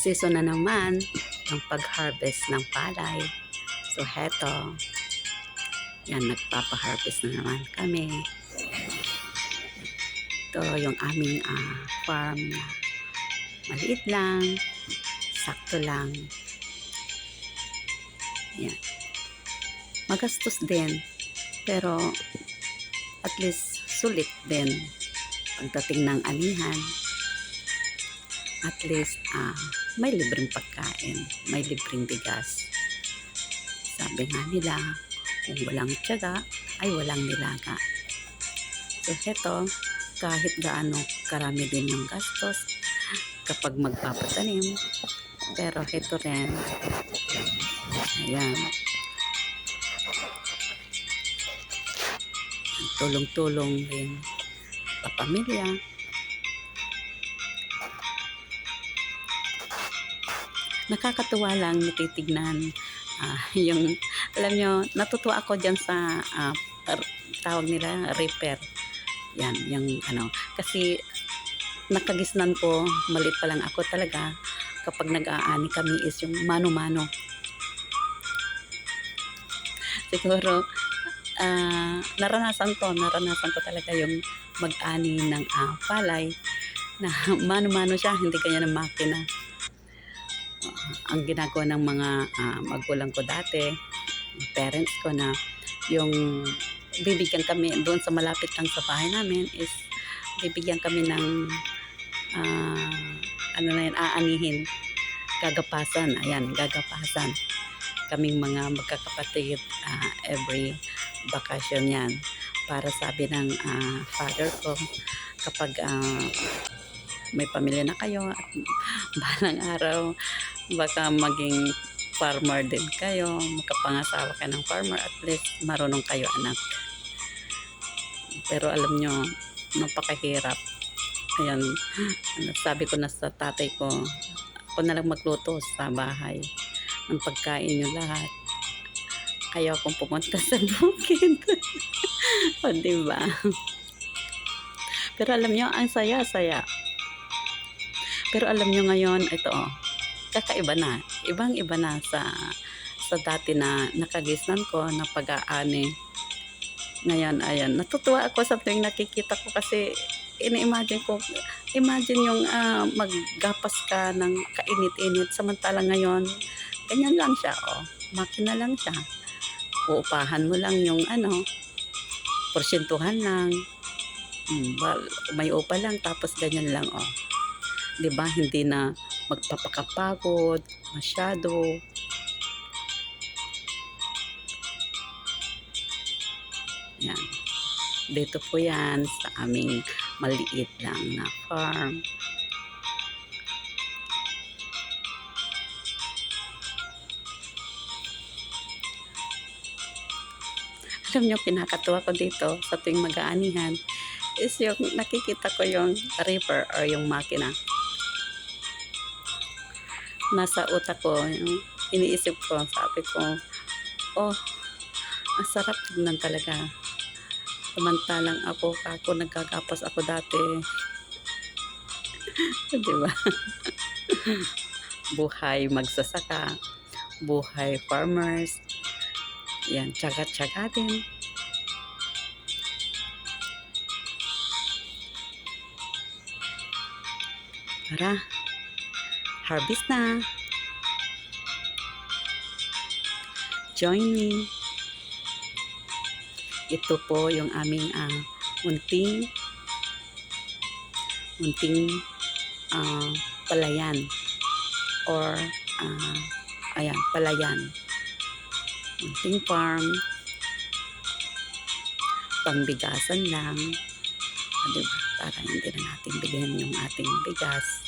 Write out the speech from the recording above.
season na naman ng pag-harvest ng palay. So heto, yan, nagpapa-harvest na naman kami. Ito yung aming farm na maliit lang, sakto lang. Yan. Magastos din, pero at least sulit din pagdating ng anihan. At least may libreng pagkain, may libreng bigas. Sabi nga nila, kung walang tiyaga ay walang nilaga. So heto, kahit gaano karami din ng gastos kapag magpapatanim, pero heto rin, ayan, tulong-tulong din sa pamilya. Nakakatuwa lang natitignan yung, alam nyo, natutuwa ako dyan sa tawag nila repair. Yan, yung ano, kasi nakagisnan ko, maliit pa lang ako talaga, kapag nag-aani kami is yung mano-mano. Siguro naranasan ko talaga yung mag-ani ng palay na mano-mano siya, hindi kanya ng makina. Ang ginagawa ng mga magulang ko dati, parents ko, na yung bibigyan kami doon sa malapit lang sa bahay namin is bibigyan kami ng ano na yun, aanihin, gagapasan. Ayan, gagapasan kaming mga magkakapatid every vacation yan, para sabi ng father ko, kapag may pamilya na kayo at balang araw baka maging farmer din kayo, makapangasawa kayo ng farmer, at least marunong kayo anak. Pero alam nyo, napakahirap. Ayan, sabi ko na sa tatay ko, ako na lang magluto sa bahay ng pagkain nyo lahat. Ayaw akong pumunta sa bukid. O diba? Pero alam nyo, ang saya-saya. Pero alam nyo ngayon, ito kakaiba na. Ibang-iba na sa dati na nakagisnan ko na pag-aani. Ngayon, ayan, natutuwa ako sa tuwing nakikita ko, kasi ini-imagine ko, imagine yung maggapas ka ng kainit-init, samantalang ngayon, ganyan lang siya, makina lang siya. Uupahan mo lang yung porsyentuhan lang. May upa lang, tapos ganyan lang, diba? Hindi na magpapakapagod masyado. Yan. Dito po yan sa aming maliit lang na farm. Alam nyo, kinakatuwa ko dito sa tuwing mag-aanihan is yung nakikita ko yung reaper or yung makina. Nasa utak ko, yung iniisip ko, sabi ko, ang sarap tignan talaga. Samantalang ako nagkakapas ako dati. Diba? Buhay magsasaka, buhay farmers. Yan, tsaga-tsaga din. Tara, harvest na. Join me. Ito po yung aming munting palayan, or ayan, palayan. Munting farm, pangbigasan lang, diba? Para hindi na natin bilhin yung ating bigas.